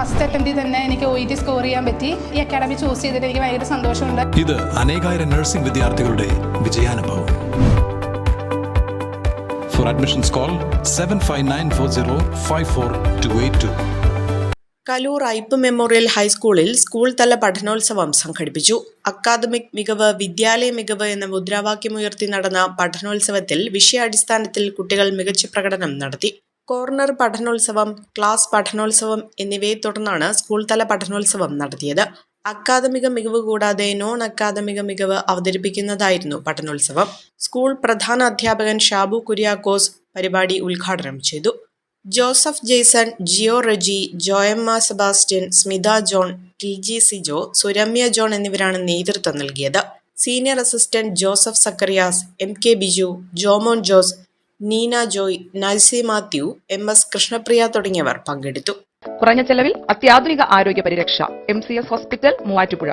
First അറ്റംപ്റ്റിൽ തന്നെ എനിക്ക് OET score ചെയ്യാൻ പറ്റി. ഈ അക്കാഡമി ചൂസ് ചെയ്തിട്ട് എനിക്ക് ഭയങ്കര സന്തോഷമുണ്ട്. ഇത് അനേകായിരം നഴ്സിംഗ് വിദ്യാർത്ഥികളുടെ വിജയാനുഭവം. For admissions call 7594054282. Kaloor Ipe memorial ഹൈസ്കൂളിൽ സ്കൂൾ തല പഠനോത്സവം സംഘടിപ്പിച്ചു. അക്കാദമിക് മികവ്, വിദ്യാലയ മികവ് എന്ന മുദ്രാവാക്യമുയർത്തി നടന്ന പഠനോത്സവത്തിൽ വിഷയാടിസ്ഥാനത്തിൽ കുട്ടികൾ മികച്ച പ്രകടനം നടത്തി. കോർണർ പഠനോത്സവം, ക്ലാസ് പഠനോത്സവം എന്നിവയെ തുടർന്നാണ് സ്കൂൾ തല പഠനോത്സവം നടത്തിയത്. അക്കാദമിക മികവ് കൂടാതെ നോൺ അക്കാദമിക മികവ് അവതരിപ്പിക്കുന്നതായിരുന്നു പഠനോത്സവം. സ്കൂൾ പ്രധാന അധ്യാപകൻ ഷാബു കുര്യാക്കോസ് പരിപാടി ഉദ്ഘാടനം ചെയ്തു. ജോസഫ് ജെയ്സൺ, ജിയോ റെജി, ജോയമ്മ സെബാസ്റ്റ്യൻ, സ്മിത ജോൺ, TG സിജോ, സുരമ്യ ജോൺ എന്നിവരാണ് നേതൃത്വം നൽകിയത്. Senior assistant Joseph Zacharias, MK Biju, Jomon Jose, Neena Joy, Naisy Mathew, MS Krishnapriya തുടങ്ങിയവർ പങ്കെടുത്തു. കുറഞ്ഞ ചെലവിൽ അത്യാധുനിക ആരോഗ്യ പരിരക്ഷ. MCS hospital, Muvattupuzha.